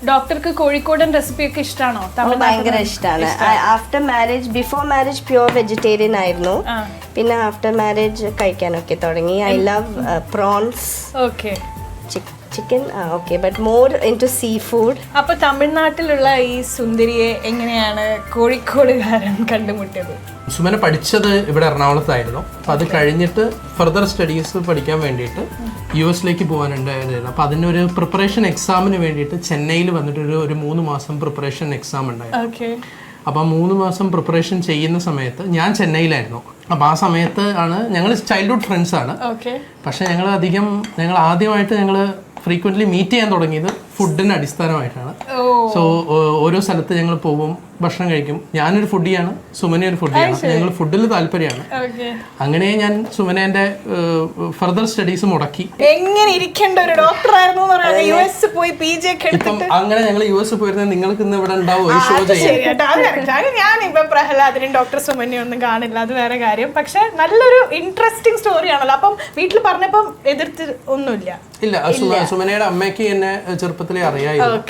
ഡോക്ടർക്ക് കോഴിക്കോടൻ റെസിപ്പി ഒക്കെ ഇഷ്ടമാണോ? ഭയങ്കര ഇഷ്ടമാണ്. After marriage, before marriage pure vegetarian ആയിരുന്നു. പിന്നെ ആഫ്റ്റർ മാരേജ് കഴിക്കാനൊക്കെ തുടങ്ങി. I love prawns, chicken, okay, but more into sea food. അപ്പൊ തമിഴ്നാട്ടിലുള്ള ഈ സുന്ദരിയെ എങ്ങനെയാണ് കോഴിക്കോടുകാരൻ കണ്ടുമുട്ടിയത്? സുമന പഠിച്ചത് ഇവിടെ എറണാകുളത്തായിരുന്നു. അപ്പം അത് കഴിഞ്ഞിട്ട് ഫർദർ സ്റ്റഡീസ് പഠിക്കാൻ വേണ്ടിയിട്ട് US പോകാനുണ്ടായിരുന്നു. അപ്പം അതിനൊരു പ്രിപ്പറേഷൻ എക്സാമിന് വേണ്ടിയിട്ട് ചെന്നൈയിൽ വന്നിട്ട് ഒരു 3 മാസം പ്രിപ്പറേഷൻ എക്സാം ഉണ്ടായിരുന്നു. അപ്പം 3 മാസം പ്രിപ്പറേഷൻ ചെയ്യുന്ന സമയത്ത് ഞാൻ ചെന്നൈയിലായിരുന്നു. അപ്പം ആ സമയത്ത് ആണ് ഞങ്ങൾ ചൈൽഡ്ഹുഡ് ഫ്രണ്ട്സ് ആണ്. പക്ഷെ ഞങ്ങൾ ആദ്യമായിട്ട് ഞങ്ങൾ ഫ്രീക്വൻ്റ്ലി മീറ്റ് ചെയ്യാൻ തുടങ്ങിയത് ഫുഡിന് അടിസ്ഥാനമായിട്ടാണ്. സോ ഓരോ സ്ഥലത്ത് ഞങ്ങൾ പോകും, ഭക്ഷണം കഴിക്കും. ഞാനൊരു ഫുഡിയാണ്, സുമന ഒരു ഫുഡിയാണ്. ഞങ്ങൾ ഫുഡിൽ താല്പര്യമാണ്. അങ്ങനെ ഞാൻ സുമനേന്റെ ഫർദർ സ്റ്റഡീസ് മുടക്കി. എങ്ങനെ ഇരിക്കേണ്ട ഒരു ഡോക്ടറായിരുന്നു ഇപ്പം അങ്ങനെ ഞങ്ങൾ US പോയിരുന്നത് നിങ്ങൾക്ക് ഇന്ന് ഇവിടെ ഉണ്ടാവും ഒരു ഷോ ചെയ്യാൻ. ഞാനിപ്പോ പ്രഹ്ലാദിനും ഡോക്ടർ സുമനെ ഒന്നും കാണില്ല, അത് വേറെ കാര്യം. പക്ഷെ നല്ലൊരു ഇൻട്രസ്റ്റിംഗ് സ്റ്റോറി ആണല്ലോ. അപ്പം വീട്ടിൽ പറഞ്ഞപ്പം എതിർത്ത് ഒന്നുമില്ല? ഇല്ല, സുമനയുടെ അമ്മയ്ക്ക് എന്നെ ചെറുപ്പത്തിലേ അറിയായിരുന്നു.